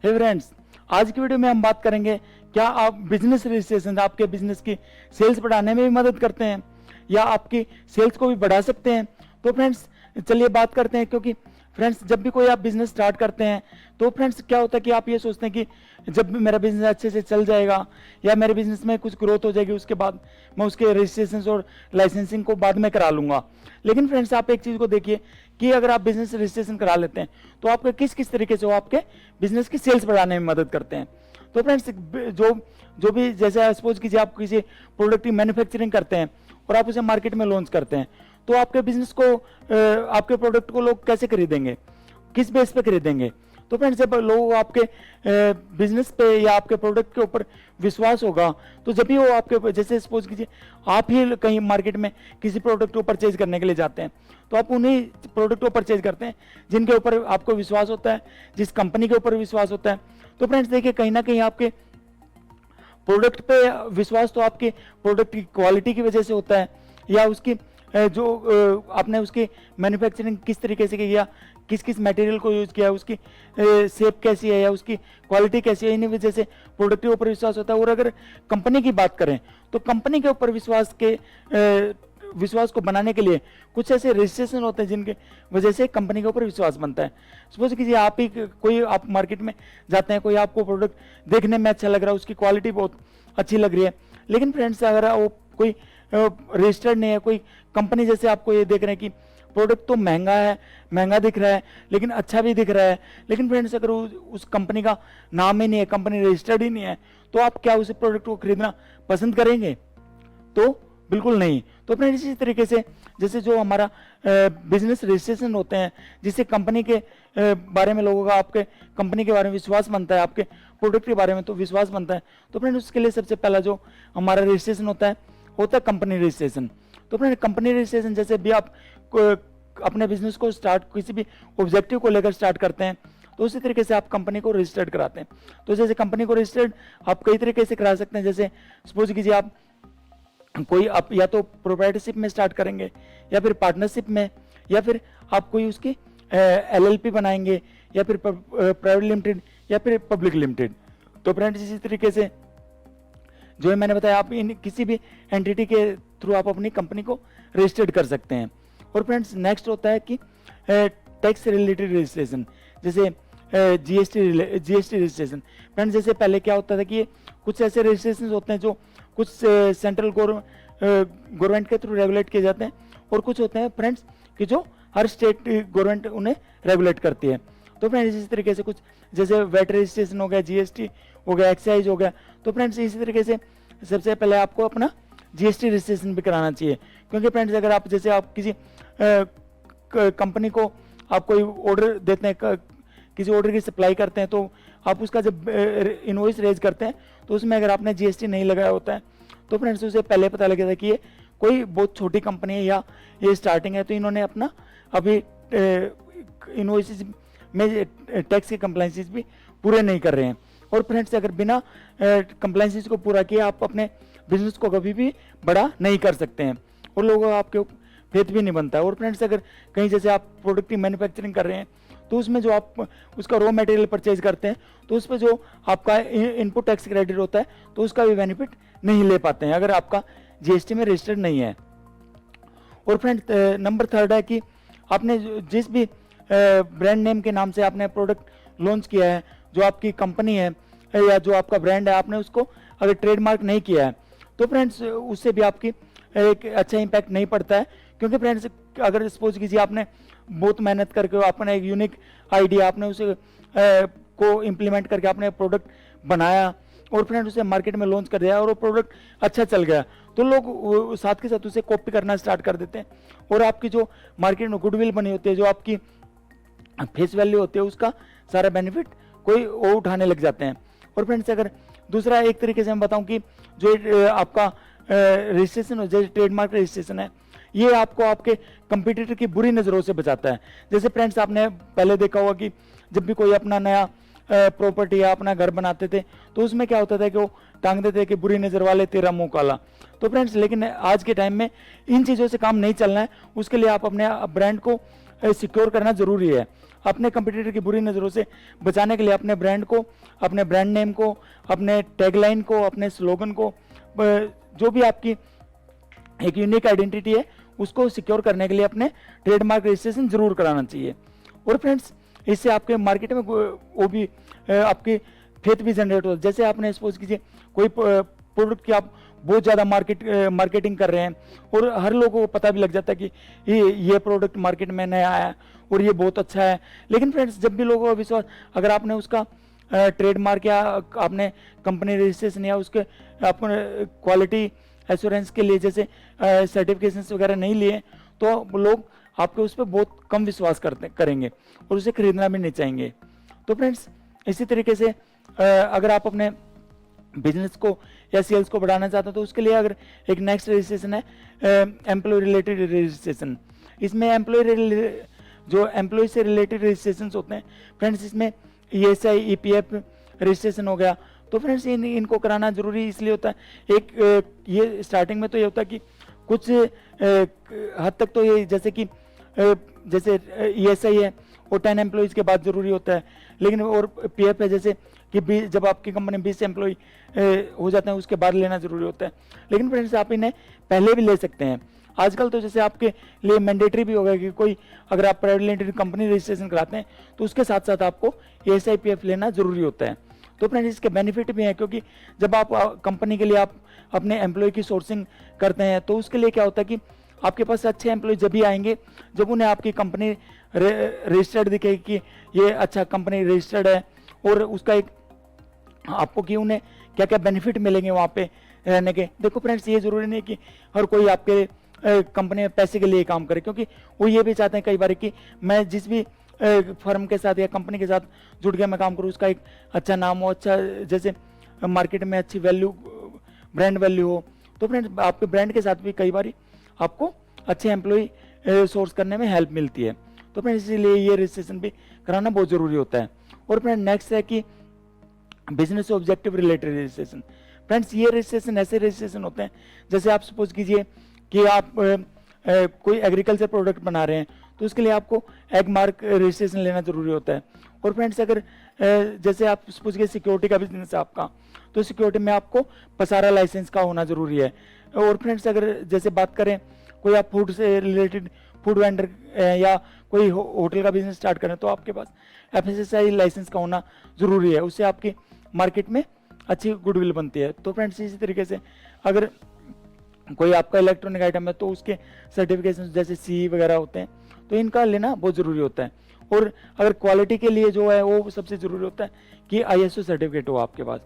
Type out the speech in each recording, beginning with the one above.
हे friends, आज की video में हम बात करेंगे क्या आप बिजनेस रजिस्ट्रेशन आपके बिजनेस की सेल्स बढ़ाने में भी मदद करते हैं या आपकी सेल्स को भी बढ़ा सकते हैं। तो फ्रेंड्स चलिए बात करते हैं, क्योंकि फ्रेंड्स जब भी कोई आप बिजनेस स्टार्ट करते हैं तो फ्रेंड्स क्या होता है कि आप ये सोचते हैं कि जब भी मेरा बिजनेस अच्छे से चल जाएगा या मेरे बिजनेस में कुछ ग्रोथ हो जाएगी उसके बाद मैं उसके रजिस्ट्रेशन और लाइसेंसिंग को बाद में करा लूंगा। लेकिन फ्रेंड्स आप एक चीज़ को देखिए कि अगर आप बिजनेस रजिस्ट्रेशन करा लेते हैं तो आपके किस किस तरीके से वो आपके बिजनेस की सेल्स बढ़ाने में मदद करते हैं। तो फ्रेंड्स जो भी जैसे सपोज कीजिए आप किसी प्रोडक्ट की मैन्युफैक्चरिंग करते हैं और आप उसे मार्केट में लॉन्च करते हैं तो आपके बिजनेस को आपके प्रोडक्ट को लोग कैसे खरीदेंगे, किस बेस पे खरीदेंगे। तो फ्रेंड्स जब लोग आपके बिजनेस पे या आपके प्रोडक्ट के ऊपर विश्वास होगा तो जब भी वो आपके, जैसे सपोज कीजिए आप ही कहीं मार्केट में किसी प्रोडक्ट को परचेज करने के लिए जाते हैं तो आप उन्हीं प्रोडक्ट को परचेज करते हैं जिनके ऊपर आपको विश्वास होता है, जिस कंपनी के ऊपर विश्वास होता है। तो फ्रेंड्स देखिए कहीं ना कहीं आपके प्रोडक्ट पे विश्वास तो आपके प्रोडक्ट की क्वालिटी की वजह से होता है या उसकी जो आपने उसकी मैन्युफैक्चरिंग किस तरीके से किया, किस किस मटेरियल को यूज किया, उसकी शेप कैसी है या उसकी क्वालिटी कैसी है, इन्हीं वजह से प्रोडक्ट के ऊपर विश्वास होता है। और अगर कंपनी की बात करें तो कंपनी के ऊपर विश्वास को बनाने के लिए कुछ ऐसे रजिस्ट्रेशन होते हैं जिनके वजह से कंपनी के ऊपर विश्वास बनता है। सपोज कीजिए आप ही कोई आप मार्केट में जाते हैं, कोई आपको प्रोडक्ट देखने में अच्छा लग रहा है, उसकी क्वालिटी बहुत अच्छी लग रही है, लेकिन फ्रेंड्स अगर वो कोई रजिस्टर्ड नहीं है, कोई कंपनी जैसे आपको ये देख रहे हैं कि प्रोडक्ट तो महंगा है, महंगा दिख रहा है लेकिन अच्छा भी दिख रहा है, लेकिन फ्रेंड्स अगर उस कंपनी का नाम ही नहीं है, कंपनी रजिस्टर्ड ही नहीं है, तो आप क्या उस प्रोडक्ट को खरीदना पसंद करेंगे? तो बिल्कुल नहीं। तो फ्रेंड्स इसी तरीके से जैसे जो हमारा बिजनेस रजिस्ट्रेशन होते हैं जिससे कंपनी के बारे में लोगों का आपके कंपनी के बारे में विश्वास बनता है, आपके प्रोडक्ट के बारे में तो विश्वास बनता है। तो फ्रेंड्स उसके लिए सबसे पहला जो हमारा रजिस्ट्रेशन होता है कंपनी रजिस्ट्रेशन। तो फ्रेंड कंपनी रजिस्ट्रेशन जैसे भी आप अपने बिजनेस को स्टार्ट किसी भी ऑब्जेक्टिव को लेकर स्टार्ट करते हैं तो उसी तरीके से आप कंपनी को रजिस्टर्ड कराते हैं। तो जैसे कंपनी को रजिस्टर्ड आप कई तरीके से करा सकते हैं, जैसे सपोज कीजिए आप या तो प्रोप्राइटरशिप में स्टार्ट करेंगे या फिर पार्टनरशिप में या फिर आप कोई उसकी LLP बनाएंगे या फिर प्राइवेट लिमिटेड या फिर पब्लिक लिमिटेड। तो फ्रेंड्स इसी तरीके से जो है मैंने बताया आप इन किसी भी एंटिटी के थ्रू आप अपनी कंपनी को रजिस्टर्ड कर सकते हैं। और फ्रेंड्स नेक्स्ट होता है कि टैक्स रिलेटेड रजिस्ट्रेशन, जैसे जीएसटी रजिस्ट्रेशन। फ्रेंड्स जैसे पहले क्या होता था कि कुछ ऐसे रजिस्ट्रेशन होते हैं जो कुछ सेंट्रल गवर्नमेंट के थ्रू रेगुलेट किए जाते हैं और कुछ होते हैं फ्रेंड्स कि जो हर स्टेट गवर्नमेंट उन्हें रेगुलेट करती है। तो फ्रेंड्स इसी तरीके से कुछ जैसे वेट रजिस्ट्रेशन हो गया, जीएसटी हो गया, एक्साइज हो गया। तो फ्रेंड्स इसी तरीके से सबसे पहले आपको अपना जीएसटी रजिस्ट्रेशन भी कराना चाहिए, क्योंकि फ्रेंड्स अगर आप जैसे आप किसी कंपनी को आप कोई ऑर्डर देते हैं, किसी ऑर्डर की सप्लाई करते हैं तो आप उसका जब इनवॉइस रेज करते हैं तो उसमें अगर आपने जीएसटी नहीं लगाया होता है तो फ्रेंड्स उसे पहले पता लगेगा कि ये कोई बहुत छोटी कंपनी है या ये स्टार्टिंग है, तो इन्होंने अपना अभी इनवॉइस में टैक्स के कंप्लायंसेस भी पूरे नहीं कर रहे हैं। और फ्रेंड्स अगर बिना कंप्लायंसेस को पूरा किए आप अपने बिजनेस को कभी भी बड़ा नहीं कर सकते हैं और लोगों का आपके फेथ भी नहीं बनता है। और फ्रेंड्स अगर कहीं जैसे आप प्रोडक्ट की मैन्युफैक्चरिंग कर रहे हैं तो उसमें जो आप उसका रॉ मटेरियल परचेज करते हैं तो उस पर जो आपका इनपुट टैक्स क्रेडिट होता है तो उसका भी बेनिफिट नहीं ले पाते हैं अगर आपका जीएसटी में रजिस्टर्ड नहीं है। और फ्रेंड नंबर थर्ड है कि आपने जिस भी ब्रांड नेम के नाम से आपने प्रोडक्ट लॉन्च किया है, जो आपकी कंपनी है या जो आपका ब्रांड है, आपने उसको अगर ट्रेडमार्क नहीं किया है तो फ्रेंड्स उससे भी आपकी एक अच्छा इम्पैक्ट नहीं पड़ता है। क्योंकि फ्रेंड्स अगर सपोज कीजिए आपने बहुत मेहनत करके आपने एक यूनिक आइडिया आपने उसे को इम्प्लीमेंट करके आपने प्रोडक्ट बनाया और फ्रेंड उसे मार्केट में लॉन्च कर दिया और वो प्रोडक्ट अच्छा चल गया तो लोग साथ के साथ उसे कॉपी करना स्टार्ट कर देते हैं और आपकी जो मार्केट में गुडविल बनी होती है, जो आपकी फेस वैल्यू होती है, उसका सारा बेनिफिट कोई और उठाने लग जाते हैं। और फ्रेंड्स अगर दूसरा एक तरीके से मैं बताऊं कि जो आपका रजिस्ट्रेशन हो, जैसे ट्रेडमार्क रजिस्ट्रेशन है, ये आपको आपके कंपटीटर की बुरी नज़रों से बचाता है। जैसे फ्रेंड्स आपने पहले देखा होगा कि जब भी कोई अपना नया प्रॉपर्टी या अपना घर बनाते थे तो उसमें क्या होता था कि वो टांग देते कि बुरी नज़र वाले तेरा मुंह काला। तो फ्रेंड्स लेकिन आज के टाइम में इन चीज़ों से काम नहीं चलना है, उसके लिए आप अपने ब्रांड को सिक्योर करना जरूरी है। अपने कंपटीटर की बुरी नज़रों से बचाने के लिए अपने ब्रांड को, अपने ब्रांड नेम को, अपने टैगलाइन को, अपने स्लोगन को, जो भी आपकी एक यूनिक आइडेंटिटी है उसको सिक्योर करने के लिए अपने ट्रेडमार्क रजिस्ट्रेशन जरूर कराना चाहिए। और फ्रेंड्स, इससे आपके मार्केट में वो भी आपकी फेथ भी जनरेट होता है। जैसे आपने सपोज कीजिए कोई प्रोडक्ट की आप बहुत ज़्यादा मार्केटिंग कर रहे हैं और हर लोगों को पता भी लग जाता है कि ये प्रोडक्ट मार्केट में नया आया है और ये बहुत अच्छा है। लेकिन फ्रेंड्स, जब भी लोगों का विश्वास, अगर आपने उसका ट्रेडमार्क या आपने कंपनी रजिस्ट्रेशन या उसके अपने क्वालिटी एश्योरेंस के लिए जैसे सर्टिफिकेशन वगैरह नहीं लिए, तो लोग आपके उस पर बहुत कम विश्वास करेंगे और उसे खरीदना भी नहीं चाहेंगे। तो फ्रेंड्स, इसी तरीके से अगर आप अपने बिजनेस को या सेल्स को बढ़ाना चाहते हो तो उसके लिए अगर एक नेक्स्ट रजिस्ट्रेशन है एम्प्लॉय रिलेटेड रजिस्ट्रेशन। इसमें जो एम्प्लॉय से रिलेटेड रजिस्ट्रेशन होते हैं फ्रेंड्स, इसमें ESI EPF रजिस्ट्रेशन हो गया। तो फ्रेंड्स, इनको कराना जरूरी इसलिए होता है। एक ये स्टार्टिंग में तो ये होता है कि कुछ हद तक तो ये जैसे ESI है वो 10 एम्प्लॉयज़ के बाद जरूरी होता है, लेकिन और PF है जैसे कि जब आपकी कंपनी 20 एम्प्लॉय हो जाते हैं उसके बाद लेना जरूरी होता है। लेकिन फ्रेंड्स, आप इन्हें पहले भी ले सकते हैं। आजकल तो जैसे आपके लिए मैंडेटरी भी हो गया कि कोई अगर आप प्राइवेट लिमिटेड कंपनी रजिस्ट्रेशन कराते हैं तो उसके साथ साथ आपको ESI PF लेना जरूरी होता है। तो फ्रेंड्स, इसके बेनिफिट भी हैं, क्योंकि जब आप कंपनी के लिए आप अपने एम्प्लॉय की सोर्सिंग करते हैं तो उसके लिए क्या होता है कि आपके पास अच्छे एम्प्लॉय जब भी आएंगे जब उन्हें आपकी कंपनी रजिस्टर्ड दिखेगी कि ये अच्छा कंपनी रजिस्टर्ड है और उसका एक आपको कि उन्हें क्या क्या बेनिफिट मिलेंगे वहाँ पे रहने के। देखो फ्रेंड्स, ये जरूरी नहीं कि हर कोई आपके कंपनी में पैसे के लिए काम करे, क्योंकि वो ये भी चाहते हैं कई बार कि मैं जिस भी फर्म के साथ या कंपनी के साथ जुड़ गया मैं काम करूँ, उसका एक अच्छा नाम हो, अच्छा जैसे मार्केट में अच्छी वैल्यू, ब्रांड वैल्यू हो। तो फ्रेंड्स, आपके ब्रांड के साथ भी कई बार आपको अच्छे एम्प्लॉय सोर्स करने में हेल्प मिलती है। तो फ्रेंड्स, इसीलिए ये रजिस्ट्रेशन भी कराना बहुत ज़रूरी होता है। और फ्रेंड, नेक्स्ट है कि business objective related registration. Friends, ये रजिस्ट्रेशन ऐसे रजिस्ट्रेशन होते हैं जैसे आप सपोज कीजिए कि आप कोई एग्रीकल्चर प्रोडक्ट बना रहे हैं तो उसके लिए आपको एग मार्क रजिस्ट्रेशन लेना जरूरी होता है। और फ्रेंड्स, अगर जैसे आप सपोज कीजिए सिक्योरिटी का बिजनेस है आपका, तो सिक्योरिटी में आपको पसारा लाइसेंस का होना जरूरी है। और फ्रेंड्स, अगर जैसे बात करें कोई आप फूड से रिलेटेड फूड वेंडर या कोई होटल का बिजनेस स्टार्ट करें तो आपके पास FSSAI लाइसेंस का होना जरूरी है, उससे आपकी मार्केट में अच्छी गुडविल बनती है। तो फ्रेंड्स, इसी तरीके से अगर कोई आपका इलेक्ट्रॉनिक आइटम है तो उसके सर्टिफिकेशन जैसे CE वगैरह होते हैं, तो इनका लेना बहुत ज़रूरी होता है। और अगर क्वालिटी के लिए जो है वो सबसे ज़रूरी होता है कि ISO सर्टिफिकेट हो आपके पास।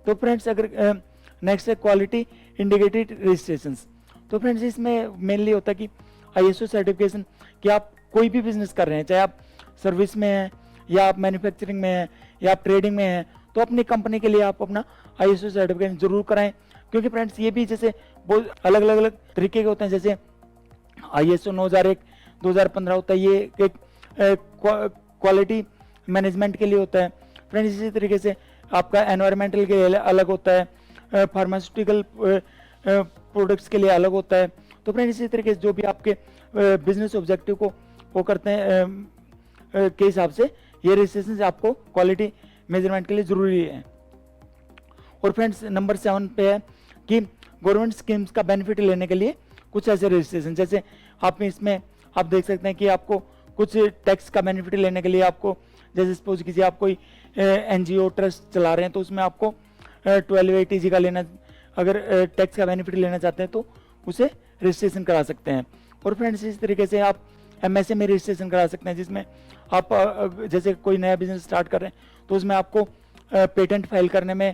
तो फ्रेंड्स, अगर नेक्स्ट है क्वालिटी इंडिकेटेड रजिस्ट्रेशंस। तो फ्रेंड्स, इसमें मेनली होता है कि ISO सर्टिफिकेशन कि आप कोई भी बिजनेस कर रहे हैं, चाहे आप सर्विस में हैं या आप मैन्युफैक्चरिंग में हैं या आप ट्रेडिंग में हैं, तो अपनी कंपनी के लिए आप अपना ISO सर्टिफिकेशन जरूर कराएं। क्योंकि फ्रेंड्स, ये भी जैसे बहुत अलग अलग तरीके के होते हैं, जैसे ISO 9001 2015 होता है, ये एक क्वालिटी मैनेजमेंट के लिए होता है। फ्रेंड्स, इसी तरीके से आपका एनवायरमेंटल के लिए अलग होता है, फार्मास्यूटिकल प्रोडक्ट्स के लिए अलग होता है। तो फ्रेंड्स, इसी तरीके से जो भी आपके बिजनेस ऑब्जेक्टिव को वो करते हैं के हिसाब से ये रजिस्ट्रेशन आपको क्वालिटी मेजरमेंट के लिए जरूरी है। और फ्रेंड्स, नंबर 7 पे है कि गवर्नमेंट स्कीम्स का बेनिफिट लेने के लिए कुछ ऐसे रजिस्ट्रेशन, जैसे आप इसमें आप देख सकते हैं कि आपको कुछ टैक्स का बेनिफिट लेने के लिए आपको, जैसे सपोज कीजिए आप कोई NGO ट्रस्ट चला रहे हैं तो उसमें आपको 12 ATG का लेना, अगर टैक्स का बेनिफिट लेना चाहते हैं तो उसे रजिस्ट्रेशन करा सकते हैं। और फ्रेंड्स, इस तरीके से आप MSA में रजिस्ट्रेशन करा सकते हैं, जिसमें आप जैसे कोई नया बिजनेस स्टार्ट कर रहे हैं तो उसमें आपको पेटेंट फाइल करने में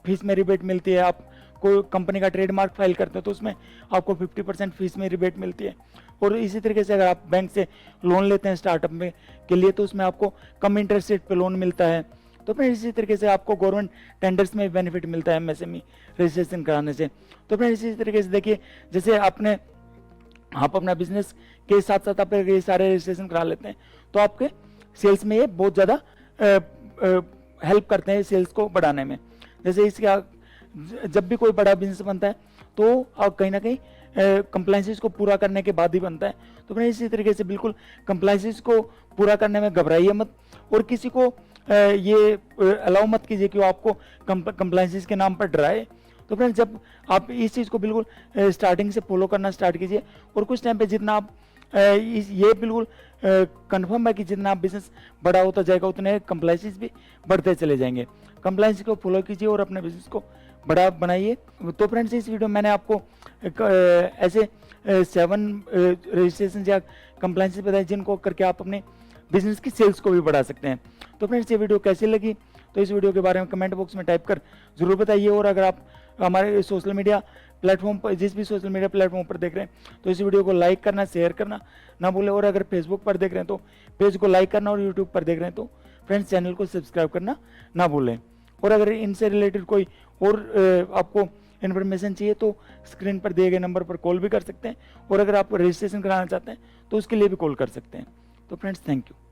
फीस में रिबेट मिलती है। आप कोई कंपनी का ट्रेडमार्क फाइल करते हैं तो उसमें आपको 50% फीस में रिबेट मिलती है। और इसी तरीके से अगर आप बैंक से लोन लेते हैं स्टार्टअप में के लिए तो उसमें आपको कम इंटरेस्ट रेट पे लोन मिलता है। तो फिर इसी तरीके से आपको गवर्नमेंट टेंडर्स में बेनिफिट मिलता है MSME रजिस्ट्रेशन कराने से। तो फिर इसी तरीके से देखिए, जैसे आप अपना बिजनेस के साथ साथ आप ये सारे रजिस्ट्रेशन करा लेते हैं तो आपके सेल्स में ये बहुत ज़्यादा हेल्प करते हैं सेल्स को बढ़ाने में। जैसे इसका जब भी कोई बड़ा बिजनेस बनता है तो कहीं ना कहीं कंप्लाइंसेस को पूरा करने के बाद ही बनता है। तो फ्रेंड्स इसी तरीके से बिल्कुल कंप्लाइंसेस को पूरा करने में घबराइए मत, और किसी को ये अलाउ मत कीजिए कि वो आपको कंप्लाइंसेस के नाम पर डराए। तो फ्रेंड्स जब आप इस चीज़ को बिल्कुल स्टार्टिंग से फॉलो करना स्टार्ट कीजिए, और कुछ टाइम पे जितना आप ये बिल्कुल कंफर्म है कि जितना आप बिजनेस बड़ा होता जाएगा उतने कंप्लाइंसेस भी बढ़ते चले जाएंगे। कंप्लाइंस को फॉलो कीजिए और अपने बिजनेस को बड़ा बनाइए। तो फ्रेंड्स इस वीडियो में मैंने आपको ऐसे 7 रजिस्ट्रेशन या कंप्लाइंसेस बताए जिनको करके आप अपने बिजनेस की सेल्स को भी बढ़ा सकते हैं। तो फ्रेंड्स ये वीडियो कैसी लगी तो इस वीडियो के बारे में कमेंट बॉक्स में टाइप कर जरूर बताइए, और अगर आप हमारे सोशल मीडिया प्लेटफॉर्म पर जिस भी सोशल मीडिया प्लेटफॉर्म पर देख रहे हैं तो इस वीडियो को लाइक करना, शेयर करना ना भूलें, और अगर फेसबुक पर देख रहे हैं तो पेज को लाइक करना, और यूट्यूब पर देख रहे हैं तो फ्रेंड्स चैनल को सब्सक्राइब करना ना भूलें। और अगर इनसे रिलेटेड कोई और आपको इन्फॉर्मेशन चाहिए तो स्क्रीन पर दिए गए नंबर पर कॉल भी कर सकते हैं, और अगर आप रजिस्ट्रेशन कराना चाहते हैं तो उसके लिए भी कॉल कर सकते हैं। तो फ्रेंड्स थैंक यू।